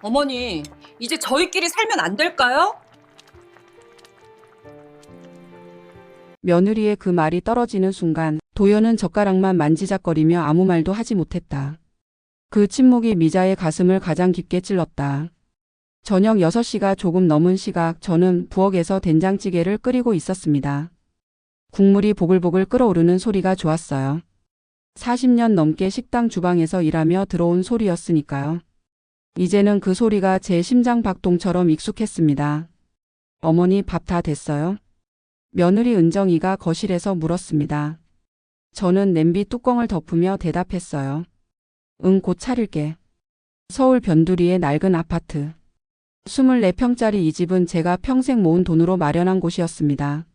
어머니, 이제 저희끼리 살면 안 될까요? 며느리의 그 말이 떨어지는 순간 도연은 젓가락만 만지작거리며 아무 말도 하지 못했다. 그 침묵이 미자의 가슴을 가장 깊게 찔렀다. 저녁 6시가 조금 넘은 시각 저는 부엌에서 된장찌개를 끓이고 있었습니다. 국물이 보글보글 끓어오르는 소리가 좋았어요. 40년 넘게 식당 주방에서 일하며 들어온 소리였으니까요. 이제는 그 소리가 제 심장 박동처럼 익숙했습니다. 어머니 밥 다 됐어요? 며느리 은정이가 거실에서 물었습니다. 저는 냄비 뚜껑을 덮으며 대답했어요. 응, 곧 차릴게. 서울 변두리의 낡은 아파트. 24평짜리 이 집은 제가 평생 모은 돈으로 마련한 곳이었습니다.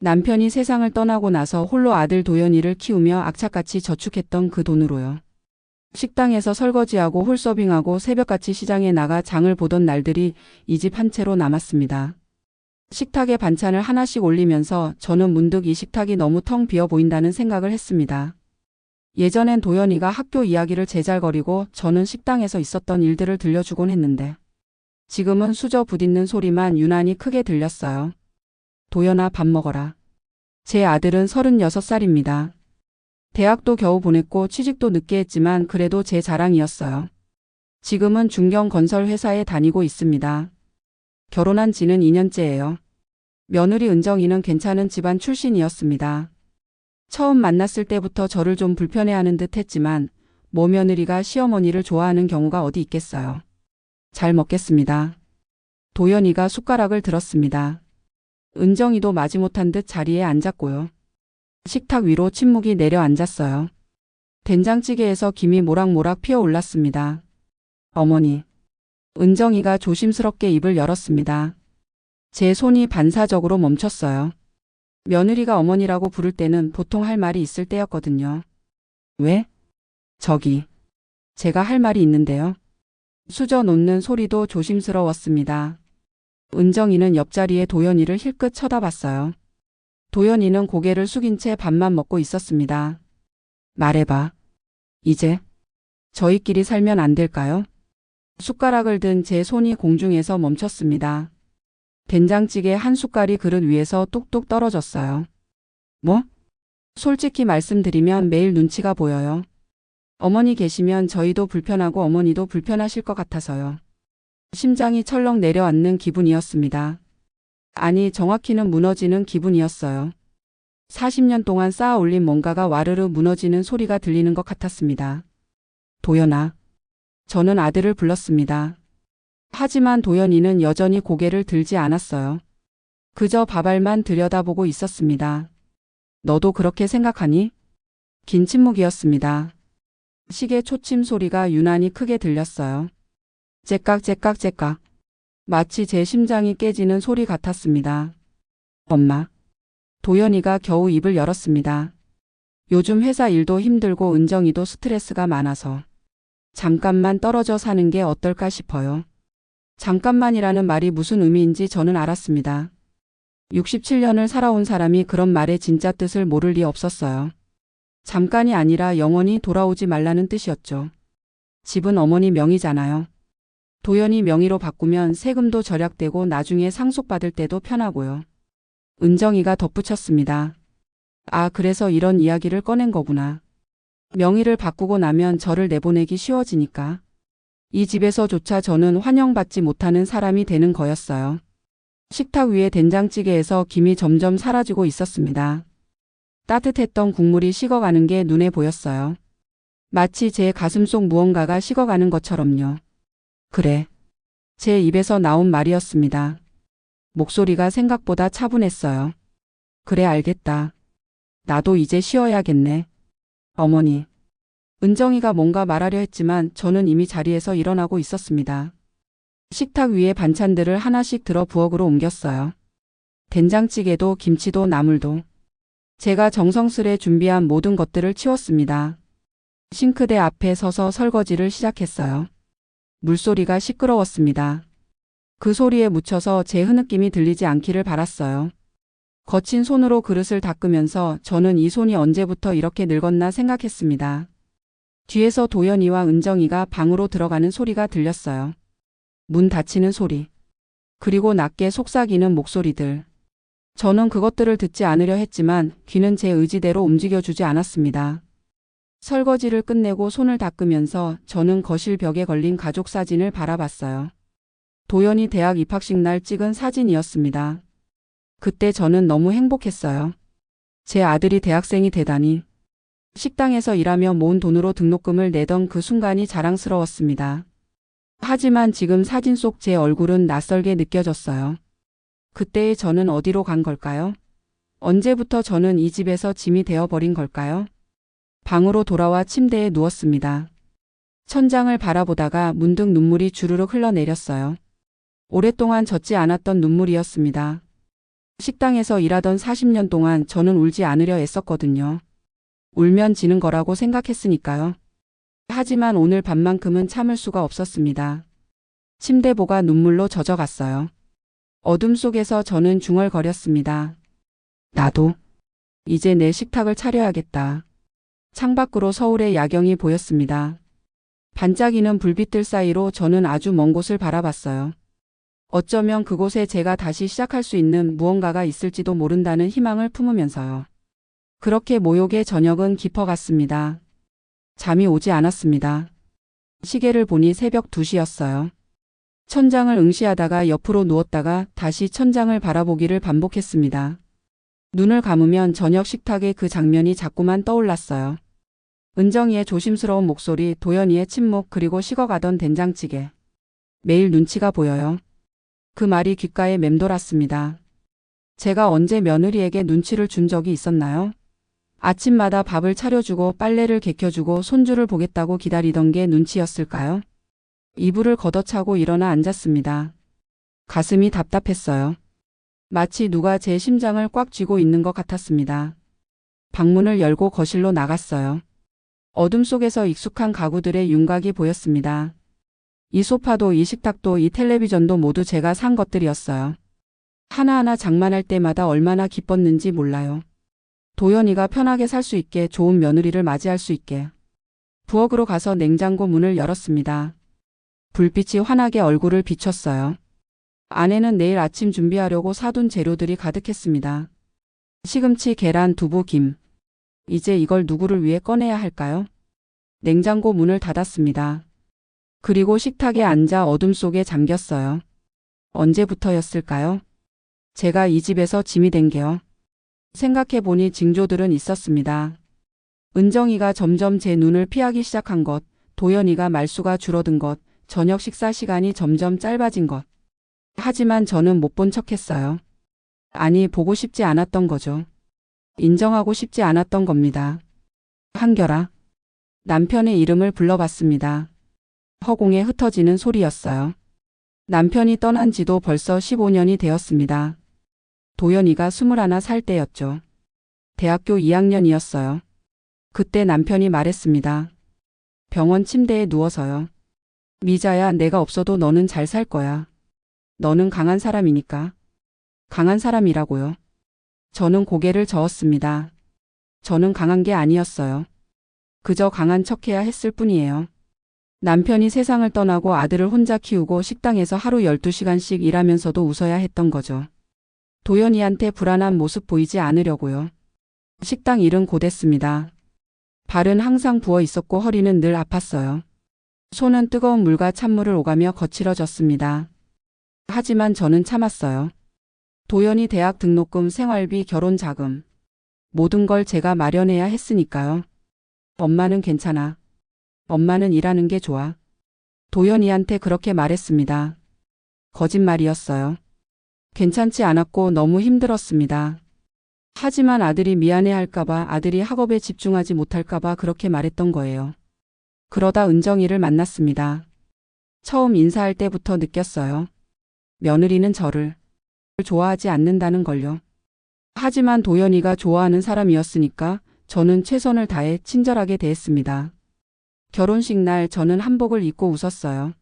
남편이 세상을 떠나고 나서 홀로 아들 도연이를 키우며 악착같이 저축했던 그 돈으로요. 식당에서 설거지하고 홀서빙하고 새벽같이 시장에 나가 장을 보던 날들이 이 집 한 채로 남았습니다. 식탁에 반찬을 하나씩 올리면서 저는 문득 이 식탁이 너무 텅 비어 보인다는 생각을 했습니다. 예전엔 도연이가 학교 이야기를 제잘거리고 저는 식당에서 있었던 일들을 들려주곤 했는데 지금은 수저 부딪는 소리만 유난히 크게 들렸어요. 도연아, 밥 먹어라. 제 아들은 36살입니다. 대학도 겨우 보냈고 취직도 늦게 했지만 그래도 제 자랑이었어요. 지금은 중견 건설 회사에 다니고 있습니다. 결혼한 지는 2년째예요. 며느리 은정이는 괜찮은 집안 출신이었습니다. 처음 만났을 때부터 저를 좀 불편해하는 듯 했지만 모 며느리가 시어머니를 좋아하는 경우가 어디 있겠어요. 잘 먹겠습니다. 도연이가 숟가락을 들었습니다. 은정이도 마지못한 듯 자리에 앉았고요. 식탁 위로 침묵이 내려앉았어요. 된장찌개에서 김이 모락모락 피어올랐습니다. 어머니. 은정이가 조심스럽게 입을 열었습니다. 제 손이 반사적으로 멈췄어요. 며느리가 어머니라고 부를 때는 보통 할 말이 있을 때였거든요. 왜? 저기. 제가 할 말이 있는데요. 수저 놓는 소리도 조심스러웠습니다. 은정이는 옆자리에 도연이를 힐끗 쳐다봤어요. 도연이는 고개를 숙인 채 밥만 먹고 있었습니다. 말해봐. 이제 저희끼리 살면 안 될까요? 숟가락을 든 제 손이 공중에서 멈췄습니다. 된장찌개 한 숟갈이 그릇 위에서 뚝뚝 떨어졌어요. 뭐? 솔직히 말씀드리면 매일 눈치가 보여요. 어머니 계시면 저희도 불편하고 어머니도 불편하실 것 같아서요. 심장이 철렁 내려앉는 기분이었습니다. 아니, 정확히는 무너지는 기분이었어요. 40년 동안 쌓아 올린 뭔가가 와르르 무너지는 소리가 들리는 것 같았습니다. 도연아. 저는 아들을 불렀습니다. 하지만 도연이는 여전히 고개를 들지 않았어요. 그저 밥알만 들여다보고 있었습니다. 너도 그렇게 생각하니? 긴 침묵이었습니다. 시계 초침 소리가 유난히 크게 들렸어요. 째깍째깍째깍. 마치 제 심장이 깨지는 소리 같았습니다. 엄마. 도연이가 겨우 입을 열었습니다. 요즘 회사 일도 힘들고 은정이도 스트레스가 많아서 잠깐만 떨어져 사는 게 어떨까 싶어요. 잠깐만이라는 말이 무슨 의미인지 저는 알았습니다. 67년을 살아온 사람이 그런 말의 진짜 뜻을 모를 리 없었어요. 잠깐이 아니라 영원히 돌아오지 말라는 뜻이었죠. 집은 어머니 명의잖아요. 도연이 명의로 바꾸면 세금도 절약되고 나중에 상속받을 때도 편하고요. 은정이가 덧붙였습니다. 아, 그래서 이런 이야기를 꺼낸 거구나. 명의를 바꾸고 나면 저를 내보내기 쉬워지니까. 이 집에서조차 저는 환영받지 못하는 사람이 되는 거였어요. 식탁 위에 된장찌개에서 김이 점점 사라지고 있었습니다. 따뜻했던 국물이 식어가는 게 눈에 보였어요. 마치 제 가슴 속 무언가가 식어가는 것처럼요. 그래. 제 입에서 나온 말이었습니다. 목소리가 생각보다 차분했어요. 그래, 알겠다. 나도 이제 쉬어야겠네. 어머니. 은정이가 뭔가 말하려 했지만 저는 이미 자리에서 일어나고 있었습니다. 식탁 위에 반찬들을 하나씩 들어 부엌으로 옮겼어요. 된장찌개도 김치도 나물도. 제가 정성스레 준비한 모든 것들을 치웠습니다. 싱크대 앞에 서서 설거지를 시작했어요. 물소리가 시끄러웠습니다. 그 소리에 묻혀서 제 흐느낌이 들리지 않기를 바랐어요. 거친 손으로 그릇을 닦으면서 저는 이 손이 언제부터 이렇게 늙었나 생각했습니다. 뒤에서 도연이와 은정이가 방으로 들어가는 소리가 들렸어요. 문 닫히는 소리, 그리고 낮게 속삭이는 목소리들. 저는 그것들을 듣지 않으려 했지만 귀는 제 의지대로 움직여주지 않았습니다. 설거지를 끝내고 손을 닦으면서 저는 거실 벽에 걸린 가족 사진을 바라봤어요. 도연이 대학 입학식 날 찍은 사진이었습니다. 그때 저는 너무 행복했어요. 제 아들이 대학생이 되다니. 식당에서 일하며 모은 돈으로 등록금을 내던 그 순간이 자랑스러웠습니다. 하지만 지금 사진 속 제 얼굴은 낯설게 느껴졌어요. 그때의 저는 어디로 간 걸까요? 언제부터 저는 이 집에서 짐이 되어버린 걸까요? 방으로 돌아와 침대에 누웠습니다. 천장을 바라보다가 문득 눈물이 주르륵 흘러내렸어요. 오랫동안 젖지 않았던 눈물이었습니다. 식당에서 일하던 40년 동안 저는 울지 않으려 애썼거든요. 울면 지는 거라고 생각했으니까요. 하지만 오늘 밤만큼은 참을 수가 없었습니다. 침대보가 눈물로 젖어갔어요. 어둠 속에서 저는 중얼거렸습니다. 나도 이제 내 식탁을 차려야겠다. 창밖으로 서울의 야경이 보였습니다. 반짝이는 불빛들 사이로 저는 아주 먼 곳을 바라봤어요. 어쩌면 그곳에 제가 다시 시작할 수 있는 무언가가 있을지도 모른다는 희망을 품으면서요. 그렇게 모욕의 저녁은 깊어갔습니다. 잠이 오지 않았습니다. 시계를 보니 새벽 2시였어요. 천장을 응시하다가 옆으로 누웠다가 다시 천장을 바라보기를 반복했습니다. 눈을 감으면 저녁 식탁의 그 장면이 자꾸만 떠올랐어요. 은정이의 조심스러운 목소리, 도연이의 침묵, 그리고 식어가던 된장찌개. 매일 눈치가 보여요. 그 말이 귓가에 맴돌았습니다. 제가 언제 며느리에게 눈치를 준 적이 있었나요? 아침마다 밥을 차려주고 빨래를 개켜주고 손주를 보겠다고 기다리던 게 눈치였을까요? 이불을 걷어차고 일어나 앉았습니다. 가슴이 답답했어요. 마치 누가 제 심장을 꽉 쥐고 있는 것 같았습니다. 방문을 열고 거실로 나갔어요. 어둠 속에서 익숙한 가구들의 윤곽이 보였습니다. 이 소파도 이 식탁도 이 텔레비전도 모두 제가 산 것들이었어요. 하나하나 장만할 때마다 얼마나 기뻤는지 몰라요. 도연이가 편하게 살 수 있게, 좋은 며느리를 맞이할 수 있게. 부엌으로 가서 냉장고 문을 열었습니다. 불빛이 환하게 얼굴을 비췄어요. 안에는 내일 아침 준비하려고 사둔 재료들이 가득했습니다. 시금치, 계란, 두부, 김. 이제 이걸 누구를 위해 꺼내야 할까요? 냉장고 문을 닫았습니다. 그리고 식탁에 앉아 어둠 속에 잠겼어요. 언제부터였을까요? 제가 이 집에서 짐이 된 게요. 생각해보니 징조들은 있었습니다. 은정이가 점점 제 눈을 피하기 시작한 것, 도연이가 말수가 줄어든 것, 저녁 식사 시간이 점점 짧아진 것. 하지만 저는 못 본 척했어요. 아니, 보고 싶지 않았던 거죠. 인정하고 싶지 않았던 겁니다. 한결아. 남편의 이름을 불러봤습니다. 허공에 흩어지는 소리였어요. 남편이 떠난 지도 벌써 15년이 되었습니다. 도연이가 21살 때였죠. 대학교 2학년이었어요. 그때 남편이 말했습니다. 병원 침대에 누워서요. 미자야, 내가 없어도 너는 잘 살 거야. 너는 강한 사람이니까. 강한 사람이라고요. 저는 고개를 저었습니다. 저는 강한 게 아니었어요. 그저 강한 척해야 했을 뿐이에요. 남편이 세상을 떠나고 아들을 혼자 키우고 식당에서 하루 12시간씩 일하면서도 웃어야 했던 거죠. 도연이한테 불안한 모습 보이지 않으려고요. 식당 일은 곧했습니다. 발은 항상 부어 있었고 허리는 늘 아팠어요. 손은 뜨거운 물과 찬물을 오가며 거칠어졌습니다. 하지만 저는 참았어요. 도연이 대학 등록금, 생활비, 결혼 자금. 모든 걸 제가 마련해야 했으니까요. 엄마는 괜찮아. 엄마는 일하는 게 좋아. 도연이한테 그렇게 말했습니다. 거짓말이었어요. 괜찮지 않았고 너무 힘들었습니다. 하지만 아들이 미안해할까봐, 아들이 학업에 집중하지 못할까봐 그렇게 말했던 거예요. 그러다 은정이를 만났습니다. 처음 인사할 때부터 느꼈어요. 며느리는 저를 좋아하지 않는다는 걸요. 하지만 도연이가 좋아하는 사람이었으니까 저는 최선을 다해 친절하게 대했습니다. 결혼식 날 저는 한복을 입고 웃었어요.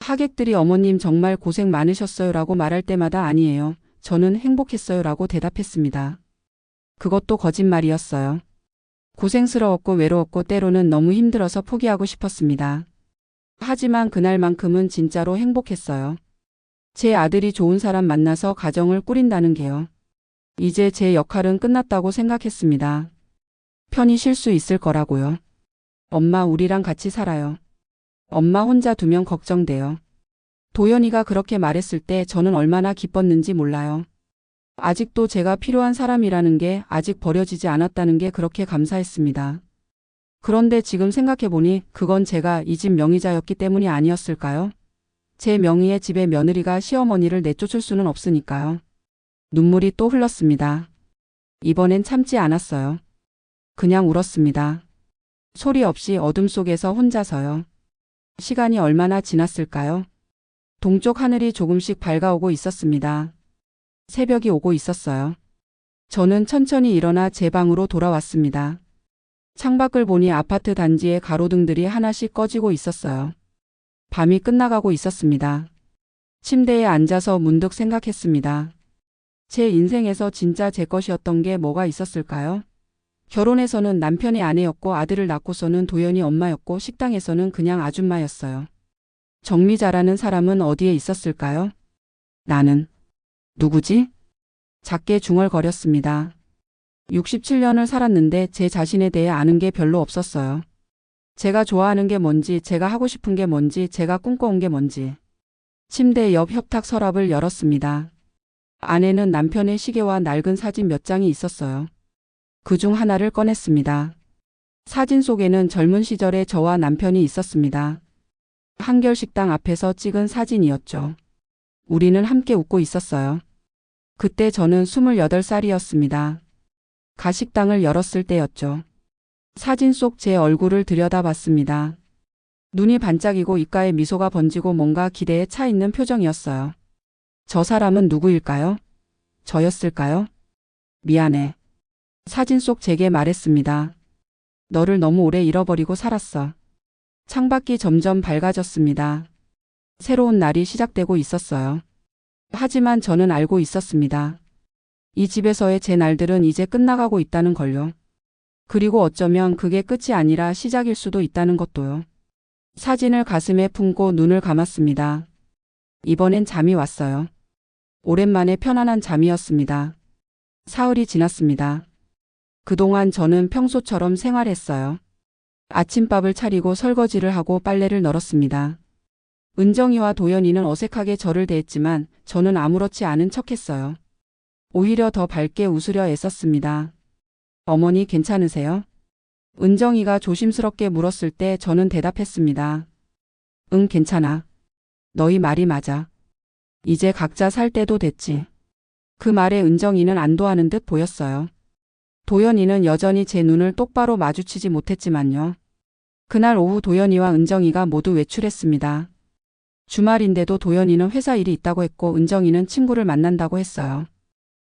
하객들이 어머님 정말 고생 많으셨어요 라고 말할 때마다 아니에요. 저는 행복했어요 라고 대답했습니다. 그것도 거짓말이었어요. 고생스러웠고 외로웠고 때로는 너무 힘들어서 포기하고 싶었습니다. 하지만 그날만큼은 진짜로 행복했어요. 제 아들이 좋은 사람 만나서 가정을 꾸린다는 게요. 이제 제 역할은 끝났다고 생각했습니다. 편히 쉴 수 있을 거라고요. 엄마, 우리랑 같이 살아요. 엄마 혼자 두면 걱정돼요. 도연이가 그렇게 말했을 때 저는 얼마나 기뻤는지 몰라요. 아직도 제가 필요한 사람이라는 게, 아직 버려지지 않았다는 게 그렇게 감사했습니다. 그런데 지금 생각해보니 그건 제가 이 집 명의자였기 때문이 아니었을까요? 제 명의의 집의 며느리가 시어머니를 내쫓을 수는 없으니까요. 눈물이 또 흘렀습니다. 이번엔 참지 않았어요. 그냥 울었습니다. 소리 없이 어둠 속에서 혼자서요. 시간이 얼마나 지났을까요? 동쪽 하늘이 조금씩 밝아오고 있었습니다. 새벽이 오고 있었어요. 저는 천천히 일어나 제 방으로 돌아왔습니다. 창밖을 보니 아파트 단지의 가로등들이 하나씩 꺼지고 있었어요. 밤이 끝나가고 있었습니다. 침대에 앉아서 문득 생각했습니다. 제 인생에서 진짜 제 것이었던 게 뭐가 있었을까요? 결혼해서는 남편의 아내였고, 아들을 낳고서는 도연이 엄마였고, 식당에서는 그냥 아줌마였어요. 정미자라는 사람은 어디에 있었을까요? 나는 누구지? 작게 중얼거렸습니다. 67년을 살았는데 제 자신에 대해 아는 게 별로 없었어요. 제가 좋아하는 게 뭔지, 제가 하고 싶은 게 뭔지, 제가 꿈꿔온 게 뭔지. 침대 옆 협탁 서랍을 열었습니다. 안에는 남편의 시계와 낡은 사진 몇 장이 있었어요. 그중 하나를 꺼냈습니다. 사진 속에는 젊은 시절의 저와 남편이 있었습니다. 한결식당 앞에서 찍은 사진이었죠. 우리는 함께 웃고 있었어요. 그때 저는 28살이었습니다. 가식당을 열었을 때였죠. 사진 속 제 얼굴을 들여다봤습니다. 눈이 반짝이고 입가에 미소가 번지고 뭔가 기대에 차 있는 표정이었어요. 저 사람은 누구일까요? 저였을까요? 미안해. 사진 속 제게 말했습니다. 너를 너무 오래 잃어버리고 살았어. 창밖이 점점 밝아졌습니다. 새로운 날이 시작되고 있었어요. 하지만 저는 알고 있었습니다. 이 집에서의 제 날들은 이제 끝나가고 있다는 걸요. 그리고 어쩌면 그게 끝이 아니라 시작일 수도 있다는 것도요. 사진을 가슴에 품고 눈을 감았습니다. 이번엔 잠이 왔어요. 오랜만에 편안한 잠이었습니다. 사흘이 지났습니다. 그동안 저는 평소처럼 생활했어요. 아침밥을 차리고 설거지를 하고 빨래를 널었습니다. 은정이와 도연이는 어색하게 저를 대했지만 저는 아무렇지 않은 척했어요. 오히려 더 밝게 웃으려 애썼습니다. 어머니 괜찮으세요? 은정이가 조심스럽게 물었을 때 저는 대답했습니다. 응, 괜찮아. 너희 말이 맞아. 이제 각자 살 때도 됐지. 그 말에 은정이는 안도하는 듯 보였어요. 도연이는 여전히 제 눈을 똑바로 마주치지 못했지만요. 그날 오후 도연이와 은정이가 모두 외출했습니다. 주말인데도 도연이는 회사 일이 있다고 했고 은정이는 친구를 만난다고 했어요.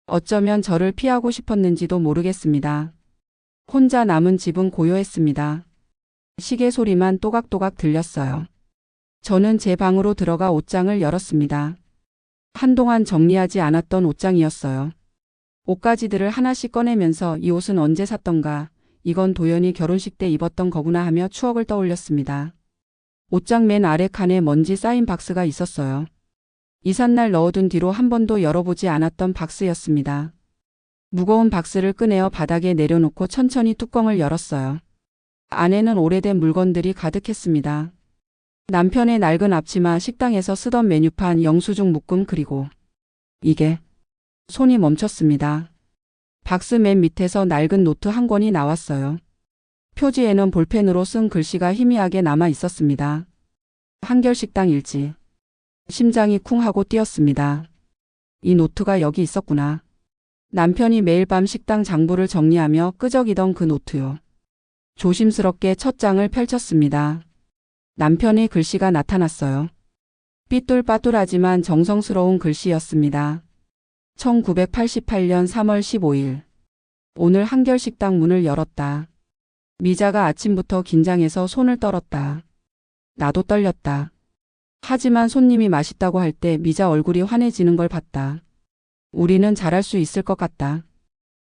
어쩌면 저를 피하고 싶었는지도 모르겠습니다. 혼자 남은 집은 고요했습니다. 시계 소리만 또각또각 들렸어요. 저는 제 방으로 들어가 옷장을 열었습니다. 한동안 정리하지 않았던 옷장이었어요. 옷가지들을 하나씩 꺼내면서 이 옷은 언제 샀던가, 이건 도연이 결혼식 때 입었던 거구나 하며 추억을 떠올렸습니다. 옷장 맨 아래 칸에 먼지 쌓인 박스가 있었어요. 이삿날 넣어둔 뒤로 한 번도 열어보지 않았던 박스였습니다. 무거운 박스를 꺼내어 바닥에 내려놓고 천천히 뚜껑을 열었어요. 안에는 오래된 물건들이 가득했습니다. 남편의 낡은 앞치마, 식당에서 쓰던 메뉴판, 영수증 묶음, 그리고 이게... 손이 멈췄습니다. 박스 맨 밑에서 낡은 노트 한 권이 나왔어요. 표지에는 볼펜으로 쓴 글씨가 희미하게 남아 있었습니다. 한결식당 일지. 심장이 쿵 하고 뛰었습니다. 이 노트가 여기 있었구나. 남편이 매일 밤 식당 장부를 정리하며 끄적이던 그 노트요. 조심스럽게 첫 장을 펼쳤습니다. 남편의 글씨가 나타났어요. 삐뚤빠뚤하지만 정성스러운 글씨였습니다. 1988년 3월 15일. 오늘 한결식당 문을 열었다. 미자가 아침부터 긴장해서 손을 떨었다. 나도 떨렸다. 하지만 손님이 맛있다고 할 때 미자 얼굴이 환해지는 걸 봤다. 우리는 잘할 수 있을 것 같다.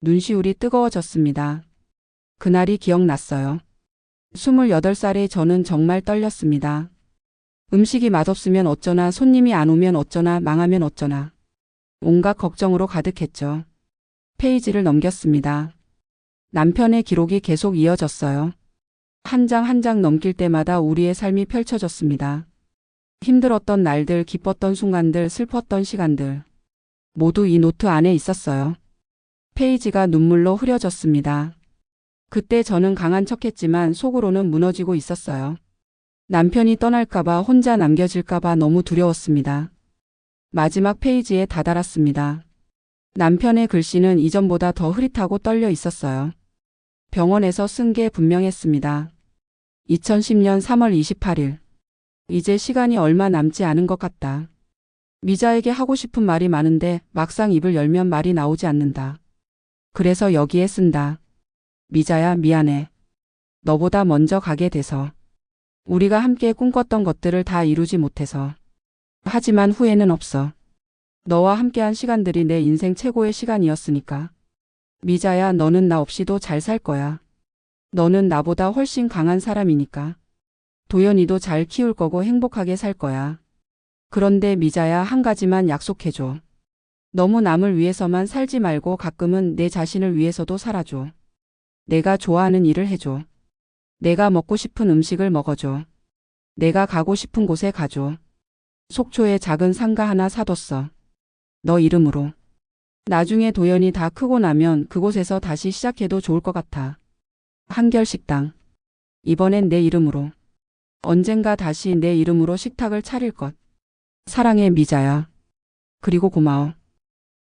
눈시울이 뜨거워졌습니다. 그날이 기억났어요. 28살의 저는 정말 떨렸습니다. 음식이 맛없으면 어쩌나, 손님이 안 오면 어쩌나, 망하면 어쩌나. 온갖 걱정으로 가득했죠. 페이지를 넘겼습니다. 남편의 기록이 계속 이어졌어요. 한 장 한 장 넘길 때마다 우리의 삶이 펼쳐졌습니다. 힘들었던 날들, 기뻤던 순간들, 슬펐던 시간들. 모두 이 노트 안에 있었어요. 페이지가 눈물로 흐려졌습니다. 그때 저는 강한 척했지만 속으로는 무너지고 있었어요. 남편이 떠날까봐, 혼자 남겨질까봐 너무 두려웠습니다. 마지막 페이지에 다다랐습니다. 남편의 글씨는 이전보다 더 흐릿하고 떨려 있었어요. 병원에서 쓴 게 분명했습니다. 2010년 3월 28일. 이제 시간이 얼마 남지 않은 것 같다. 미자에게 하고 싶은 말이 많은데 막상 입을 열면 말이 나오지 않는다. 그래서 여기에 쓴다. 미자야, 미안해. 너보다 먼저 가게 돼서. 우리가 함께 꿈꿨던 것들을 다 이루지 못해서. 하지만 후회는 없어. 너와 함께한 시간들이 내 인생 최고의 시간이었으니까. 미자야, 너는 나 없이도 잘 살 거야. 너는 나보다 훨씬 강한 사람이니까. 도연이도 잘 키울 거고 행복하게 살 거야. 그런데 미자야, 한 가지만 약속해줘. 너무 남을 위해서만 살지 말고 가끔은 내 자신을 위해서도 살아줘. 내가 좋아하는 일을 해줘. 내가 먹고 싶은 음식을 먹어줘. 내가 가고 싶은 곳에 가줘. 속초에 작은 상가 하나 사뒀어. 너 이름으로. 나중에 도연이 다 크고 나면 그곳에서 다시 시작해도 좋을 것 같아. 한결식당. 이번엔 내 이름으로. 언젠가 다시 내 이름으로 식탁을 차릴 것. 사랑해, 미자야. 그리고 고마워.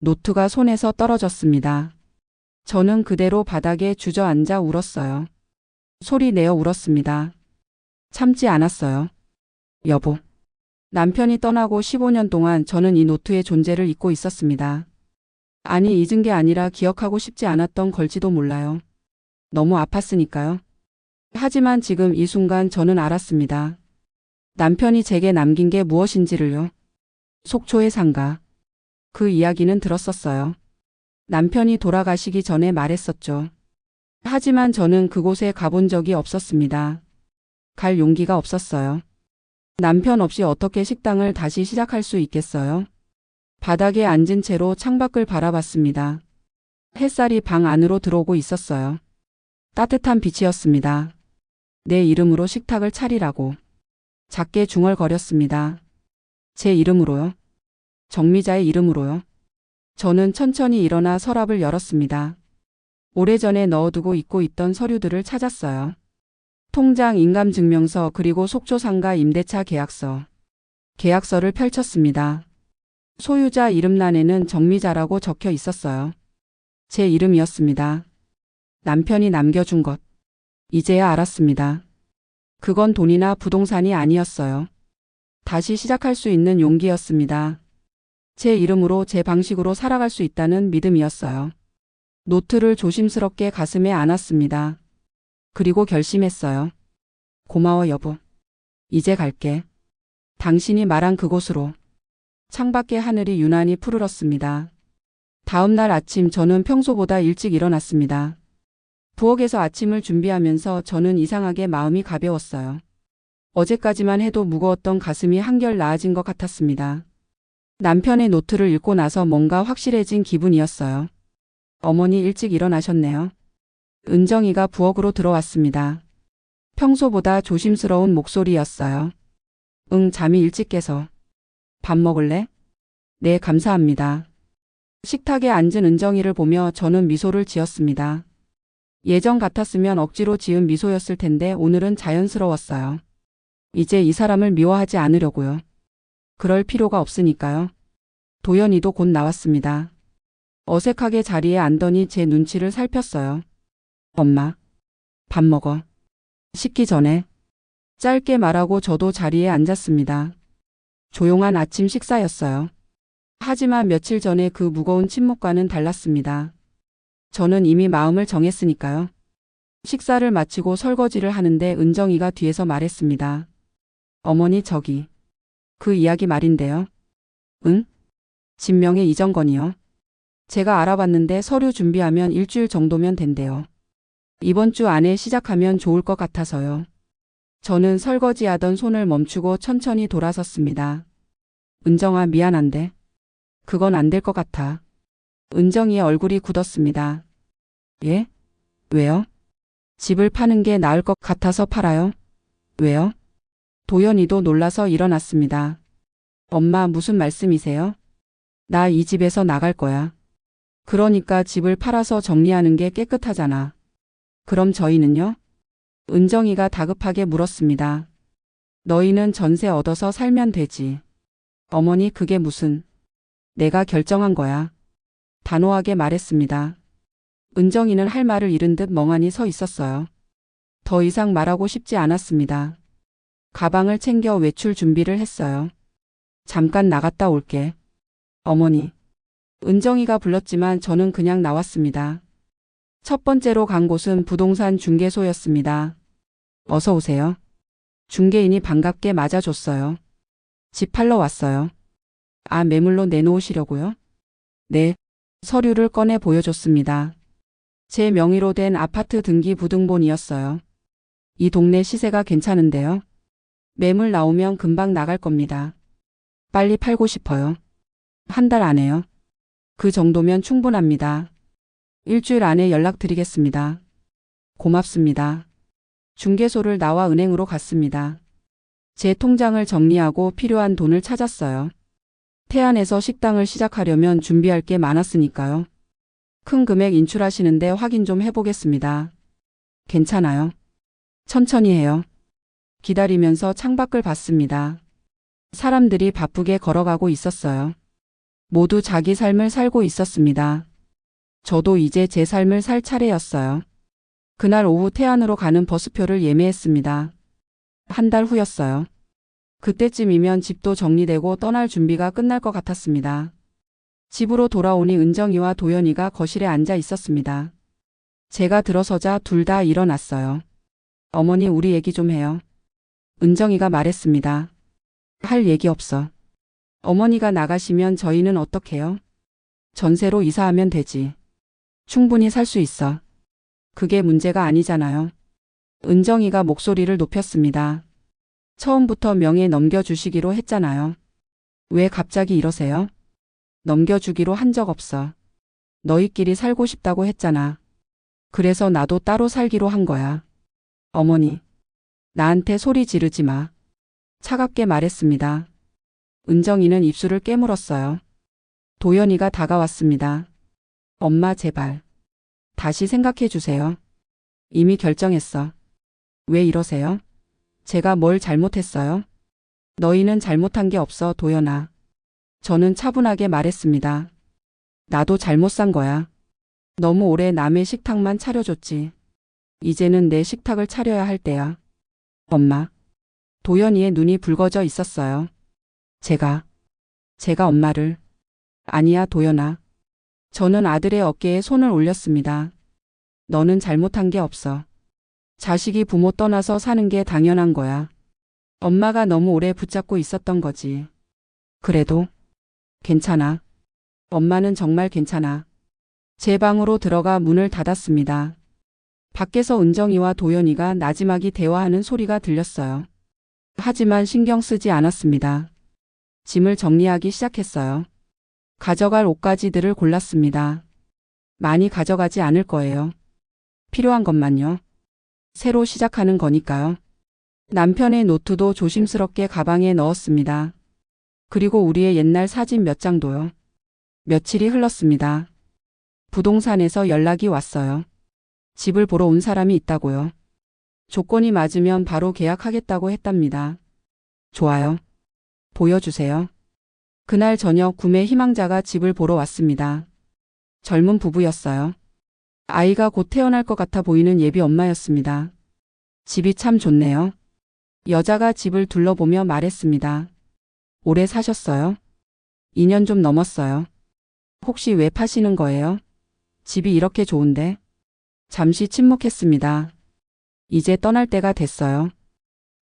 노트가 손에서 떨어졌습니다. 저는 그대로 바닥에 주저앉아 울었어요. 소리 내어 울었습니다. 참지 않았어요. 여보. 남편이 떠나고 15년 동안 저는 이 노트의 존재를 잊고 있었습니다. 아니, 잊은 게 아니라 기억하고 싶지 않았던 걸지도 몰라요. 너무 아팠으니까요. 하지만 지금 이 순간 저는 알았습니다. 남편이 제게 남긴 게 무엇인지를요. 속초의 상가. 그 이야기는 들었었어요. 남편이 돌아가시기 전에 말했었죠. 하지만 저는 그곳에 가본 적이 없었습니다. 갈 용기가 없었어요. 남편 없이 어떻게 식당을 다시 시작할 수 있겠어요? 바닥에 앉은 채로 창밖을 바라봤습니다. 햇살이 방 안으로 들어오고 있었어요. 따뜻한 빛이었습니다. 내 이름으로 식탁을 차리라고. 작게 중얼거렸습니다. 제 이름으로요? 정미자의 이름으로요? 저는 천천히 일어나 서랍을 열었습니다. 오래전에 넣어두고 잊고 있던 서류들을 찾았어요. 통장, 인감증명서, 그리고 속초상가 임대차 계약서. 계약서를 펼쳤습니다. 소유자 이름란에는 정미자라고 적혀 있었어요. 제 이름이었습니다. 남편이 남겨준 것. 이제야 알았습니다. 그건 돈이나 부동산이 아니었어요. 다시 시작할 수 있는 용기였습니다. 제 이름으로 제 방식으로 살아갈 수 있다는 믿음이었어요. 노트를 조심스럽게 가슴에 안았습니다. 그리고 결심했어요. 고마워, 여보. 이제 갈게. 당신이 말한 그곳으로. 창밖의 하늘이 유난히 푸르렀습니다. 다음 날 아침 저는 평소보다 일찍 일어났습니다. 부엌에서 아침을 준비하면서 저는 이상하게 마음이 가벼웠어요. 어제까지만 해도 무거웠던 가슴이 한결 나아진 것 같았습니다. 남편의 노트를 읽고 나서 뭔가 확실해진 기분이었어요. 어머니 일찍 일어나셨네요. 은정이가 부엌으로 들어왔습니다. 평소보다 조심스러운 목소리였어요. 응, 잠이 일찍 깨서. 밥 먹을래? 네, 감사합니다. 식탁에 앉은 은정이를 보며 저는 미소를 지었습니다. 예전 같았으면 억지로 지은 미소였을 텐데 오늘은 자연스러웠어요. 이제 이 사람을 미워하지 않으려고요. 그럴 필요가 없으니까요. 도연이도 곧 나왔습니다. 어색하게 자리에 앉더니 제 눈치를 살폈어요. 엄마, 밥 먹어. 식기 전에. 짧게 말하고 저도 자리에 앉았습니다. 조용한 아침 식사였어요. 하지만 며칠 전에 그 무거운 침묵과는 달랐습니다. 저는 이미 마음을 정했으니까요. 식사를 마치고 설거지를 하는데 은정이가 뒤에서 말했습니다. 어머니, 저기. 그 이야기 말인데요. 응? 진명의 이전 건이요. 제가 알아봤는데 서류 준비하면 일주일 정도면 된대요. 이번 주 안에 시작하면 좋을 것 같아서요. 저는 설거지하던 손을 멈추고 천천히 돌아섰습니다. 은정아, 미안한데. 그건 안 될 것 같아. 은정이의 얼굴이 굳었습니다. 예? 왜요? 집을 파는 게 나을 것 같아서 팔아요? 왜요? 도연이도 놀라서 일어났습니다. 엄마, 무슨 말씀이세요? 나 이 집에서 나갈 거야. 그러니까 집을 팔아서 정리하는 게 깨끗하잖아. 그럼 저희는요? 은정이가 다급하게 물었습니다. 너희는 전세 얻어서 살면 되지. 어머니, 그게 무슨. 내가 결정한 거야. 단호하게 말했습니다. 은정이는 할 말을 잃은 듯 멍하니 서 있었어요. 더 이상 말하고 싶지 않았습니다. 가방을 챙겨 외출 준비를 했어요. 잠깐 나갔다 올게. 어머니. 은정이가 불렀지만 저는 그냥 나왔습니다. 첫 번째로 간 곳은 부동산 중개소였습니다. 어서 오세요. 중개인이 반갑게 맞아줬어요. 집 팔러 왔어요. 아, 매물로 내놓으시려고요? 네. 서류를 꺼내 보여줬습니다. 제 명의로 된 아파트 등기 부등본이었어요. 이 동네 시세가 괜찮은데요. 매물 나오면 금방 나갈 겁니다. 빨리 팔고 싶어요. 한 달 안에요. 그 정도면 충분합니다. 일주일 안에 연락드리겠습니다. 고맙습니다. 중개소를 나와 은행으로 갔습니다. 제 통장을 정리하고 필요한 돈을 찾았어요. 태안에서 식당을 시작하려면 준비할 게 많았으니까요. 큰 금액 인출하시는데 확인 좀 해보겠습니다. 괜찮아요. 천천히 해요. 기다리면서 창밖을 봤습니다. 사람들이 바쁘게 걸어가고 있었어요. 모두 자기 삶을 살고 있었습니다. 저도 이제 제 삶을 살 차례였어요. 그날 오후 태안으로 가는 버스표를 예매했습니다. 한 달 후였어요. 그때쯤이면 집도 정리되고 떠날 준비가 끝날 것 같았습니다. 집으로 돌아오니 은정이와 도연이가 거실에 앉아 있었습니다. 제가 들어서자 둘 다 일어났어요. 어머니, 우리 얘기 좀 해요. 은정이가 말했습니다. 할 얘기 없어. 어머니가 나가시면 저희는 어떡해요? 전세로 이사하면 되지. 충분히 살 수 있어. 그게 문제가 아니잖아요. 은정이가 목소리를 높였습니다. 처음부터 명예 넘겨주시기로 했잖아요. 왜 갑자기 이러세요? 넘겨주기로 한 적 없어. 너희끼리 살고 싶다고 했잖아. 그래서 나도 따로 살기로 한 거야. 어머니, 나한테 소리 지르지 마. 차갑게 말했습니다. 은정이는 입술을 깨물었어요. 도연이가 다가왔습니다. 엄마, 제발. 다시 생각해 주세요. 이미 결정했어. 왜 이러세요? 제가 뭘 잘못했어요? 너희는 잘못한 게 없어, 도연아. 저는 차분하게 말했습니다. 나도 잘못 산 거야. 너무 오래 남의 식탁만 차려줬지. 이제는 내 식탁을 차려야 할 때야. 엄마. 도연이의 눈이 붉어져 있었어요. 제가 엄마를. 아니야, 도연아. 저는 아들의 어깨에 손을 올렸습니다. 너는 잘못한 게 없어. 자식이 부모 떠나서 사는 게 당연한 거야. 엄마가 너무 오래 붙잡고 있었던 거지. 그래도 괜찮아. 엄마는 정말 괜찮아. 제 방으로 들어가 문을 닫았습니다. 밖에서 은정이와 도연이가 나지막이 대화하는 소리가 들렸어요. 하지만 신경 쓰지 않았습니다. 짐을 정리하기 시작했어요. 가져갈 옷가지들을 골랐습니다. 많이 가져가지 않을 거예요. 필요한 것만요. 새로 시작하는 거니까요. 남편의 노트도 조심스럽게 가방에 넣었습니다. 그리고 우리의 옛날 사진 몇 장도요. 며칠이 흘렀습니다. 부동산에서 연락이 왔어요. 집을 보러 온 사람이 있다고요. 조건이 맞으면 바로 계약하겠다고 했답니다. 좋아요. 보여주세요. 그날 저녁 구매 희망자가 집을 보러 왔습니다. 젊은 부부였어요. 아이가 곧 태어날 것 같아 보이는 예비 엄마였습니다. 집이 참 좋네요. 여자가 집을 둘러보며 말했습니다. 오래 사셨어요? 2년 좀 넘었어요. 혹시 왜 파시는 거예요? 집이 이렇게 좋은데? 잠시 침묵했습니다. 이제 떠날 때가 됐어요.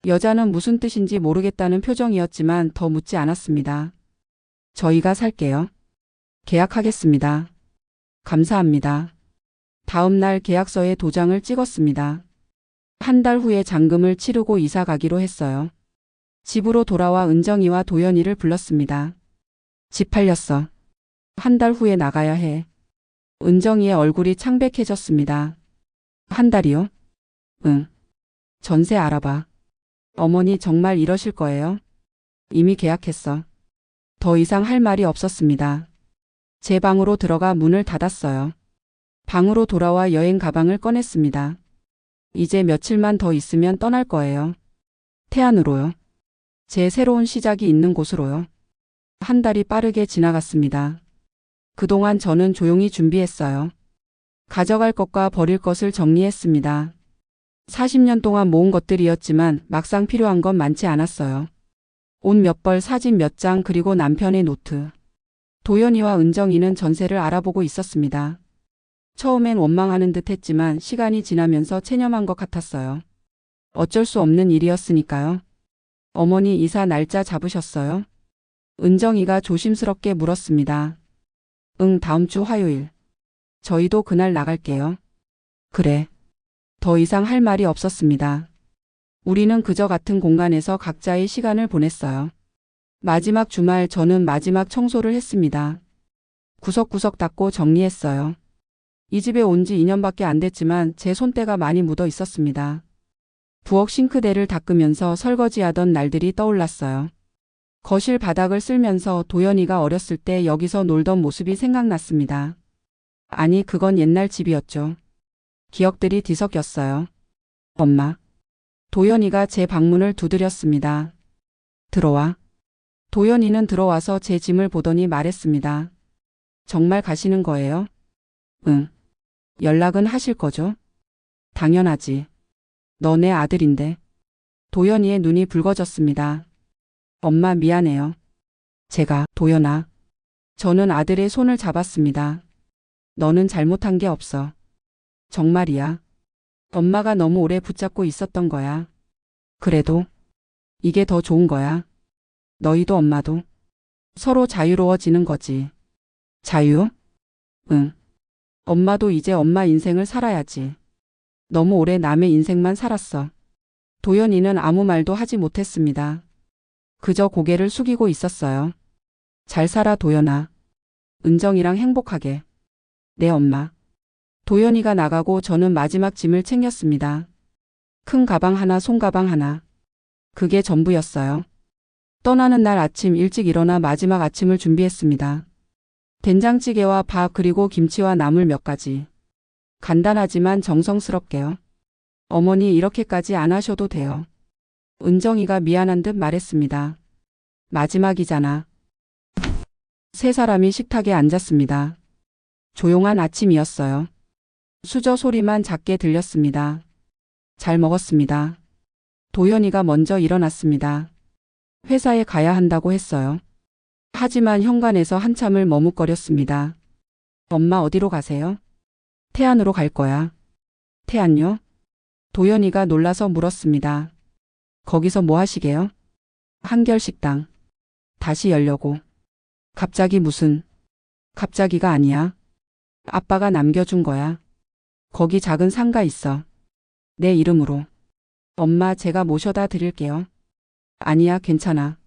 여자는 무슨 뜻인지 모르겠다는 표정이었지만 더 묻지 않았습니다. 저희가 살게요. 계약하겠습니다. 감사합니다. 다음 날 계약서에 도장을 찍었습니다. 한 달 후에 잔금을 치르고 이사 가기로 했어요. 집으로 돌아와 은정이와 도연이를 불렀습니다. 집 팔렸어. 한 달 후에 나가야 해. 은정이의 얼굴이 창백해졌습니다. 한 달이요? 응. 전세 알아봐. 어머니 정말 이러실 거예요? 이미 계약했어. 더 이상 할 말이 없었습니다. 제 방으로 들어가 문을 닫았어요. 방으로 돌아와 여행 가방을 꺼냈습니다. 이제 며칠만 더 있으면 떠날 거예요. 태안으로요. 제 새로운 시작이 있는 곳으로요. 한 달이 빠르게 지나갔습니다. 그동안 저는 조용히 준비했어요. 가져갈 것과 버릴 것을 정리했습니다. 40년 동안 모은 것들이었지만 막상 필요한 건 많지 않았어요. 옷 몇 벌, 사진 몇 장, 그리고 남편의 노트. 도연이와 은정이는 전세를 알아보고 있었습니다. 처음엔 원망하는 듯 했지만 시간이 지나면서 체념한 것 같았어요. 어쩔 수 없는 일이었으니까요. 어머니 이사 날짜 잡으셨어요? 은정이가 조심스럽게 물었습니다. 응, 다음 주 화요일. 저희도 그날 나갈게요. 그래. 더 이상 할 말이 없었습니다. 우리는 그저 같은 공간에서 각자의 시간을 보냈어요. 마지막 주말 저는 마지막 청소를 했습니다. 구석구석 닦고 정리했어요. 이 집에 온 지 2년밖에 안 됐지만 제 손때가 많이 묻어 있었습니다. 부엌 싱크대를 닦으면서 설거지하던 날들이 떠올랐어요. 거실 바닥을 쓸면서 도연이가 어렸을 때 여기서 놀던 모습이 생각났습니다. 아니, 그건 옛날 집이었죠. 기억들이 뒤섞였어요. 엄마. 도연이가 제 방문을 두드렸습니다. 들어와. 도연이는 들어와서 제 짐을 보더니 말했습니다. 정말 가시는 거예요? 응. 연락은 하실 거죠? 당연하지. 너 내 아들인데. 도연이의 눈이 붉어졌습니다. 엄마 미안해요. 제가, 도연아. 저는 아들의 손을 잡았습니다. 너는 잘못한 게 없어. 정말이야. 엄마가 너무 오래 붙잡고 있었던 거야. 그래도 이게 더 좋은 거야. 너희도 엄마도 서로 자유로워지는 거지. 자유? 응. 엄마도 이제 엄마 인생을 살아야지. 너무 오래 남의 인생만 살았어. 도연이는 아무 말도 하지 못했습니다. 그저 고개를 숙이고 있었어요. 잘 살아, 도연아. 은정이랑 행복하게. 네, 엄마. 도연이가 나가고 저는 마지막 짐을 챙겼습니다. 큰 가방 하나, 손가방 하나. 그게 전부였어요. 떠나는 날 아침 일찍 일어나 마지막 아침을 준비했습니다. 된장찌개와 밥, 그리고 김치와 나물 몇 가지. 간단하지만 정성스럽게요. 어머니 이렇게까지 안 하셔도 돼요. 은정이가 미안한 듯 말했습니다. 마지막이잖아. 세 사람이 식탁에 앉았습니다. 조용한 아침이었어요. 수저 소리만 작게 들렸습니다. 잘 먹었습니다. 도연이가 먼저 일어났습니다. 회사에 가야 한다고 했어요. 하지만 현관에서 한참을 머뭇거렸습니다. 엄마 어디로 가세요? 태안으로 갈 거야. 태안요? 도연이가 놀라서 물었습니다. 거기서 뭐 하시게요? 한결식당. 다시 열려고. 갑자기 무슨. 갑자기가 아니야. 아빠가 남겨준 거야. 거기 작은 상가 있어. 내 이름으로. 엄마 제가 모셔다 드릴게요. 아니야, 괜찮아.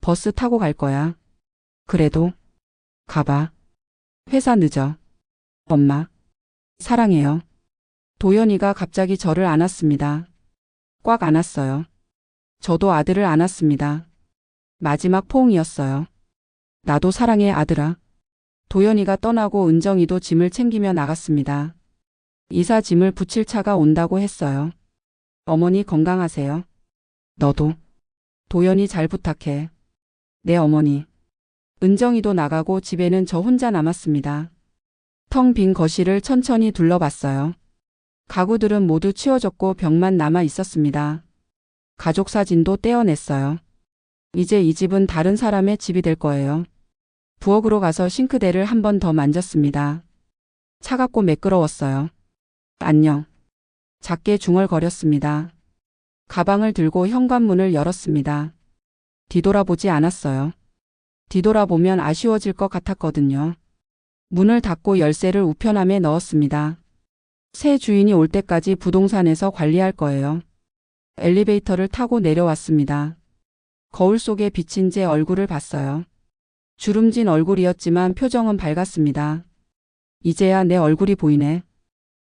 버스 타고 갈 거야. 그래도. 가봐. 회사 늦어. 엄마. 사랑해요. 도연이가 갑자기 저를 안았습니다. 꽉 안았어요. 저도 아들을 안았습니다. 마지막 포옹이었어요. 나도 사랑해, 아들아. 도연이가 떠나고 은정이도 짐을 챙기며 나갔습니다. 이사 짐을 붙일 차가 온다고 했어요. 어머니 건강하세요. 너도. 도연이 잘 부탁해. 네, 어머니. 은정이도 나가고 집에는 저 혼자 남았습니다. 텅 빈 거실을 천천히 둘러봤어요. 가구들은 모두 치워졌고 벽만 남아 있었습니다. 가족 사진도 떼어냈어요. 이제 이 집은 다른 사람의 집이 될 거예요. 부엌으로 가서 싱크대를 한 번 더 만졌습니다. 차갑고 매끄러웠어요. 안녕. 작게 중얼거렸습니다. 가방을 들고 현관문을 열었습니다. 뒤돌아보지 않았어요. 뒤돌아보면 아쉬워질 것 같았거든요. 문을 닫고 열쇠를 우편함에 넣었습니다. 새 주인이 올 때까지 부동산에서 관리할 거예요. 엘리베이터를 타고 내려왔습니다. 거울 속에 비친 제 얼굴을 봤어요. 주름진 얼굴이었지만 표정은 밝았습니다. 이제야 내 얼굴이 보이네.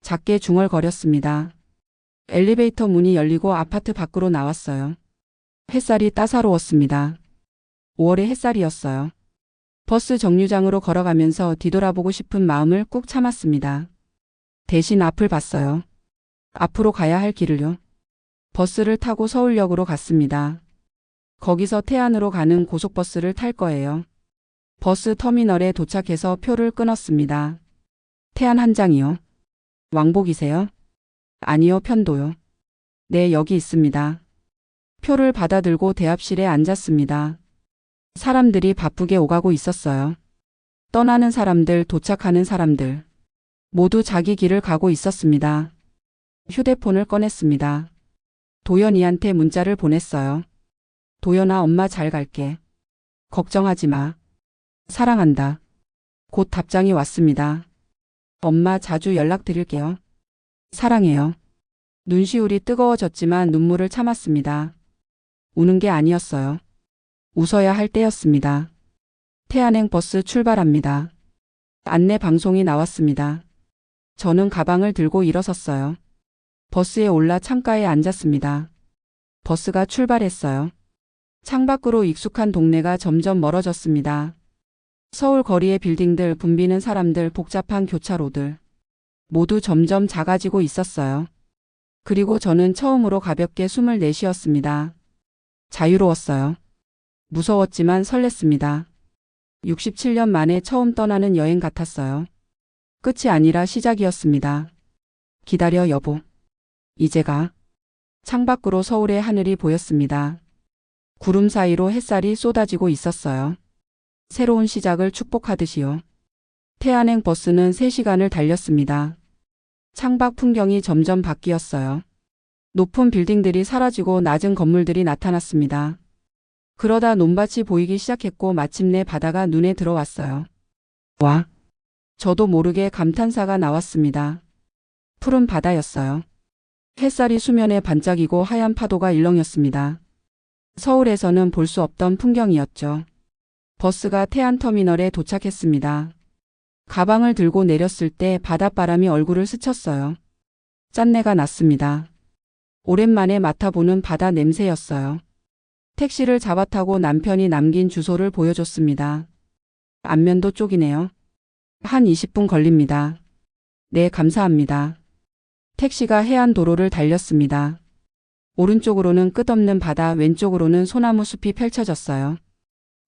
작게 중얼거렸습니다. 엘리베이터 문이 열리고 아파트 밖으로 나왔어요. 햇살이 따사로웠습니다. 5월의 햇살이었어요. 버스 정류장으로 걸어가면서 뒤돌아보고 싶은 마음을 꾹 참았습니다. 대신 앞을 봤어요. 앞으로 가야 할 길을요. 버스를 타고 서울역으로 갔습니다. 거기서 태안으로 가는 고속버스를 탈 거예요. 버스 터미널에 도착해서 표를 끊었습니다. 태안 한 장이요. 왕복이세요? 아니요, 편도요. 네, 여기 있습니다. 표를 받아들고 대합실에 앉았습니다. 사람들이 바쁘게 오가고 있었어요. 떠나는 사람들, 도착하는 사람들. 모두 자기 길을 가고 있었습니다. 휴대폰을 꺼냈습니다. 도연이한테 문자를 보냈어요. 도연아, 엄마 잘 갈게. 걱정하지 마. 사랑한다. 곧 답장이 왔습니다. 엄마 자주 연락드릴게요. 사랑해요. 눈시울이 뜨거워졌지만 눈물을 참았습니다. 우는 게 아니었어요. 웃어야 할 때였습니다. 태안행 버스 출발합니다. 안내 방송이 나왔습니다. 저는 가방을 들고 일어섰어요. 버스에 올라 창가에 앉았습니다. 버스가 출발했어요. 창밖으로 익숙한 동네가 점점 멀어졌습니다. 서울 거리의 빌딩들, 붐비는 사람들, 복잡한 교차로들. 모두 점점 작아지고 있었어요. 그리고 저는 처음으로 가볍게 숨을 내쉬었습니다. 자유로웠어요. 무서웠지만 설렜습니다. 67년 만에 처음 떠나는 여행 같았어요. 끝이 아니라 시작이었습니다. 기다려, 여보. 이제 가. 창밖으로 서울의 하늘이 보였습니다. 구름 사이로 햇살이 쏟아지고 있었어요. 새로운 시작을 축복하듯이요. 태안행 버스는 3시간을 달렸습니다. 창밖 풍경이 점점 바뀌었어요. 높은 빌딩들이 사라지고 낮은 건물들이 나타났습니다. 그러다 논밭이 보이기 시작했고 마침내 바다가 눈에 들어왔어요. 와! 저도 모르게 감탄사가 나왔습니다. 푸른 바다였어요. 햇살이 수면에 반짝이고 하얀 파도가 일렁였습니다. 서울에서는 볼 수 없던 풍경이었죠. 버스가 태안터미널에 도착했습니다. 가방을 들고 내렸을 때 바닷바람이 얼굴을 스쳤어요. 짠내가 났습니다. 오랜만에 맡아보는 바다 냄새였어요. 택시를 잡아타고 남편이 남긴 주소를 보여줬습니다. 안면도 쪽이네요. 한 20분 걸립니다. 네, 감사합니다. 택시가 해안도로를 달렸습니다. 오른쪽으로는 끝없는 바다, 왼쪽으로는 소나무 숲이 펼쳐졌어요.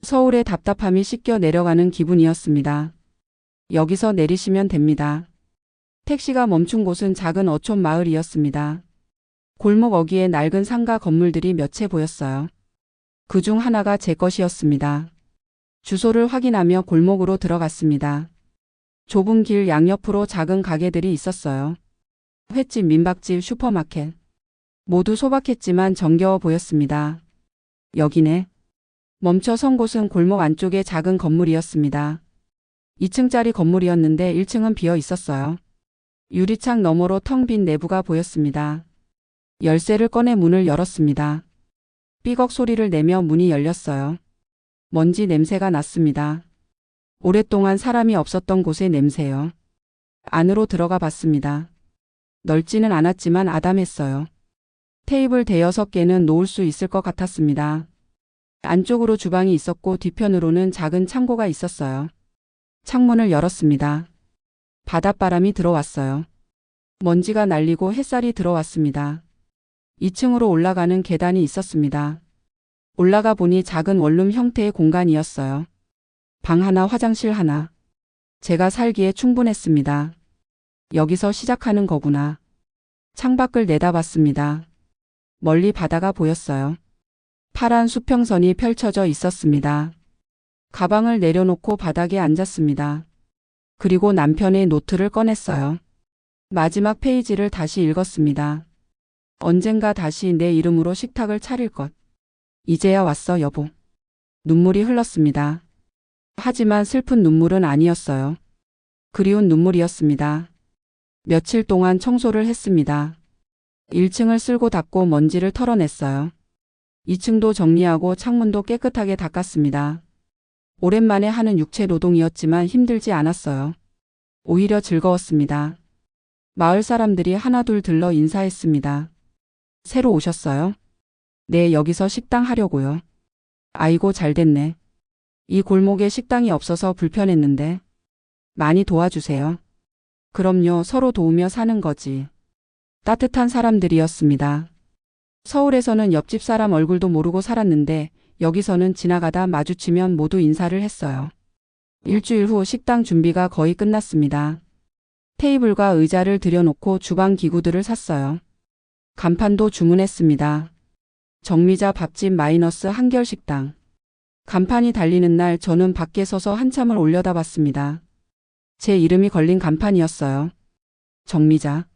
서울의 답답함이 씻겨 내려가는 기분이었습니다. 여기서 내리시면 됩니다. 택시가 멈춘 곳은 작은 어촌 마을이었습니다. 골목 어귀에 낡은 상가 건물들이 몇 채 보였어요. 그중 하나가 제 것이었습니다. 주소를 확인하며 골목으로 들어갔습니다. 좁은 길 양옆으로 작은 가게들이 있었어요. 횟집, 민박집, 슈퍼마켓. 모두 소박했지만 정겨워 보였습니다. 여기네. 멈춰 선 곳은 골목 안쪽의 작은 건물이었습니다. 2층짜리 건물이었는데 1층은 비어 있었어요. 유리창 너머로 텅 빈 내부가 보였습니다. 열쇠를 꺼내 문을 열었습니다. 삐걱 소리를 내며 문이 열렸어요. 먼지 냄새가 났습니다. 오랫동안 사람이 없었던 곳의 냄새요. 안으로 들어가 봤습니다. 넓지는 않았지만 아담했어요. 테이블 대여섯 개는 놓을 수 있을 것 같았습니다. 안쪽으로 주방이 있었고 뒤편으로는 작은 창고가 있었어요. 창문을 열었습니다. 바닷바람이 들어왔어요. 먼지가 날리고 햇살이 들어왔습니다. 2층으로 올라가는 계단이 있었습니다. 올라가 보니 작은 원룸 형태의 공간이었어요. 방 하나, 화장실 하나. 제가 살기에 충분했습니다. 여기서 시작하는 거구나. 창밖을 내다봤습니다. 멀리 바다가 보였어요. 파란 수평선이 펼쳐져 있었습니다. 가방을 내려놓고 바닥에 앉았습니다. 그리고 남편의 노트를 꺼냈어요. 마지막 페이지를 다시 읽었습니다. 언젠가 다시 내 이름으로 식탁을 차릴 것. 이제야 왔어, 여보. 눈물이 흘렀습니다. 하지만 슬픈 눈물은 아니었어요. 그리운 눈물이었습니다. 며칠 동안 청소를 했습니다. 1층을 쓸고 닦고 먼지를 털어냈어요. 2층도 정리하고 창문도 깨끗하게 닦았습니다. 오랜만에 하는 육체 노동이었지만 힘들지 않았어요. 오히려 즐거웠습니다. 마을 사람들이 하나둘 들러 인사했습니다. 새로 오셨어요? 네, 여기서 식당 하려고요. 아이고, 잘 됐네. 이 골목에 식당이 없어서 불편했는데. 많이 도와주세요. 그럼요, 서로 도우며 사는 거지. 따뜻한 사람들이었습니다. 서울에서는 옆집 사람 얼굴도 모르고 살았는데 여기서는 지나가다 마주치면 모두 인사를 했어요. 일주일 후 식당 준비가 거의 끝났습니다. 테이블과 의자를 들여놓고 주방 기구들을 샀어요. 간판도 주문했습니다. 정미자 밥집 마이너스 한결 식당. 간판이 달리는 날 저는 밖에 서서 한참을 올려다봤습니다. 제 이름이 걸린 간판이었어요. 정미자.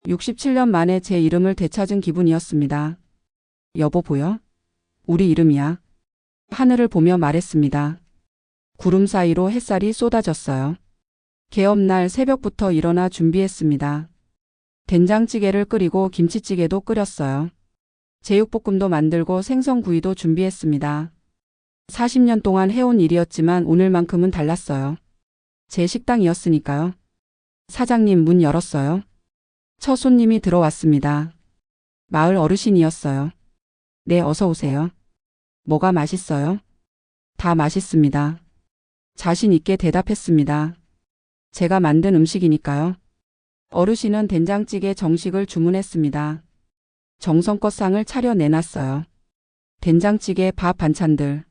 67년 만에 제 이름을 되찾은 기분이었습니다. 여보 보여? 우리 이름이야. 하늘을 보며 말했습니다. 구름 사이로 햇살이 쏟아졌어요. 개업날 새벽부터 일어나 준비했습니다. 된장찌개를 끓이고 김치찌개도 끓였어요. 제육볶음도 만들고 생선구이도 준비했습니다. 40년 동안 해온 일이었지만 오늘만큼은 달랐어요. 제 식당이었으니까요. 사장님 문 열었어요. 첫 손님이 들어왔습니다. 마을 어르신이었어요. 네, 어서 오세요. 뭐가 맛있어요? 다 맛있습니다. 자신 있게 대답했습니다. 제가 만든 음식이니까요. 어르신은 된장찌개 정식을 주문했습니다. 정성껏 상을 차려 내놨어요. 된장찌개, 밥, 반찬들.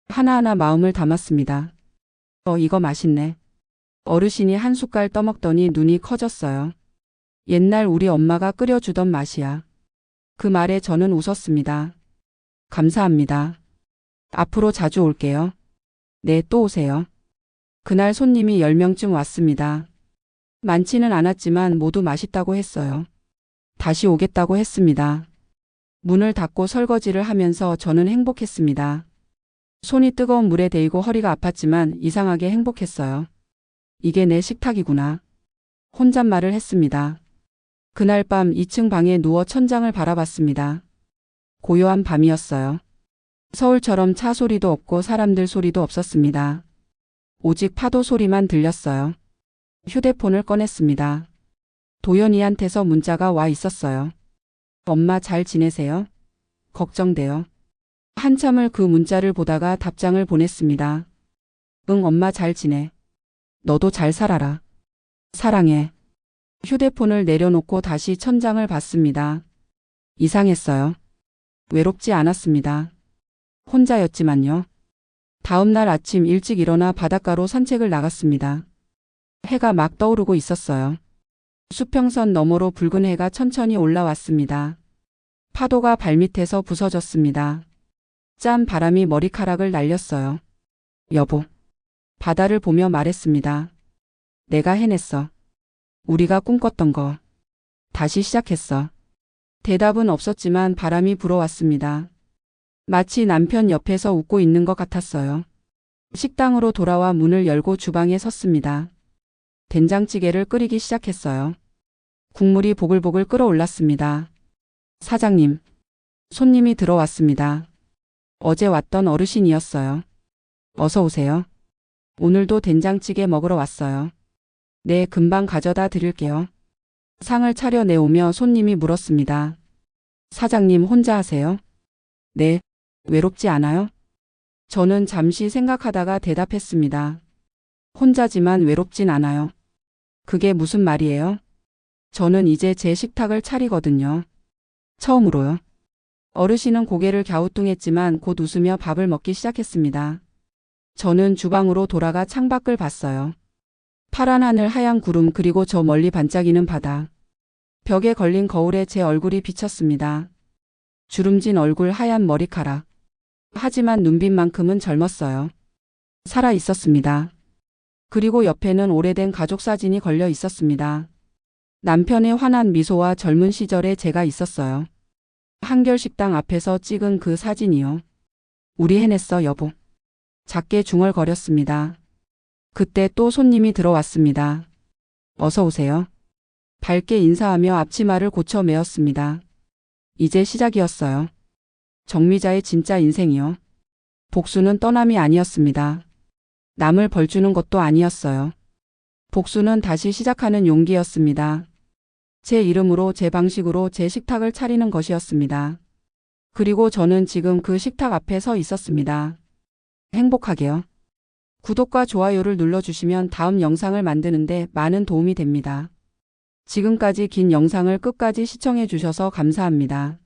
하나하나 마음을 담았습니다. 이거 맛있네. 어르신이 한 숟갈 떠먹더니 눈이 커졌어요. 옛날 우리 엄마가 끓여주던 맛이야. 그 말에 저는 웃었습니다. 감사합니다. 앞으로 자주 올게요. 네, 또 오세요. 그날 손님이 10명쯤 왔습니다. 많지는 않았지만 모두 맛있다고 했어요. 다시 오겠다고 했습니다. 문을 닫고 설거지를 하면서 저는 행복했습니다. 손이 뜨거운 물에 데이고 허리가 아팠지만 이상하게 행복했어요. 이게 내 식탁이구나. 혼잣말을 했습니다. 그날 밤 2층 방에 누워 천장을 바라봤습니다. 고요한 밤이었어요. 서울처럼 차 소리도 없고 사람들 소리도 없었습니다. 오직 파도 소리만 들렸어요. 휴대폰을 꺼냈습니다. 도연이한테서 문자가 와 있었어요. 엄마 잘 지내세요? 걱정돼요. 한참을 그 문자를 보다가 답장을 보냈습니다. 응, 엄마 잘 지내. 너도 잘 살아라. 사랑해. 휴대폰을 내려놓고 다시 천장을 봤습니다. 이상했어요. 외롭지 않았습니다. 혼자였지만요. 다음 날 아침 일찍 일어나 바닷가로 산책을 나갔습니다. 해가 막 떠오르고 있었어요. 수평선 너머로 붉은 해가 천천히 올라왔습니다. 파도가 발밑에서 부서졌습니다. 짠 바람이 머리카락을 날렸어요. 여보. 바다를 보며 말했습니다. 내가 해냈어. 우리가 꿈꿨던 거. 다시 시작했어. 대답은 없었지만 바람이 불어왔습니다. 마치 남편 옆에서 웃고 있는 것 같았어요. 식당으로 돌아와 문을 열고 주방에 섰습니다. 된장찌개를 끓이기 시작했어요. 국물이 보글보글 끓어올랐습니다. 사장님, 손님이 들어왔습니다. 어제 왔던 어르신이었어요. 어서 오세요. 오늘도 된장찌개 먹으러 왔어요. 네, 금방 가져다 드릴게요. 상을 차려 내오며 손님이 물었습니다. 사장님 혼자 하세요? 네. 외롭지 않아요? 저는 잠시 생각하다가 대답했습니다. 혼자지만 외롭진 않아요. 그게 무슨 말이에요? 저는 이제 제 식탁을 차리거든요. 처음으로요. 어르신은 고개를 갸우뚱했지만 곧 웃으며 밥을 먹기 시작했습니다. 저는 주방으로 돌아가 창밖을 봤어요. 파란 하늘, 하얀 구름, 그리고 저 멀리 반짝이는 바다. 벽에 걸린 거울에 제 얼굴이 비쳤습니다. 주름진 얼굴, 하얀 머리카락. 하지만 눈빛만큼은 젊었어요. 살아 있었습니다. 그리고 옆에는 오래된 가족 사진이 걸려 있었습니다. 남편의 환한 미소와 젊은 시절의 제가 있었어요. 한결 식당 앞에서 찍은 그 사진이요. 우리 해냈어, 여보. 작게 중얼거렸습니다. 그때 또 손님이 들어왔습니다. 어서 오세요. 밝게 인사하며 앞치마를 고쳐 메었습니다. 이제 시작이었어요. 정미자의 진짜 인생이요. 복수는 떠남이 아니었습니다. 남을 벌주는 것도 아니었어요. 복수는 다시 시작하는 용기였습니다. 제 이름으로 제 방식으로 제 식탁을 차리는 것이었습니다. 그리고 저는 지금 그 식탁 앞에 서 있었습니다. 행복하게요. 구독과 좋아요를 눌러주시면 다음 영상을 만드는데 많은 도움이 됩니다. 지금까지 긴 영상을 끝까지 시청해 주셔서 감사합니다.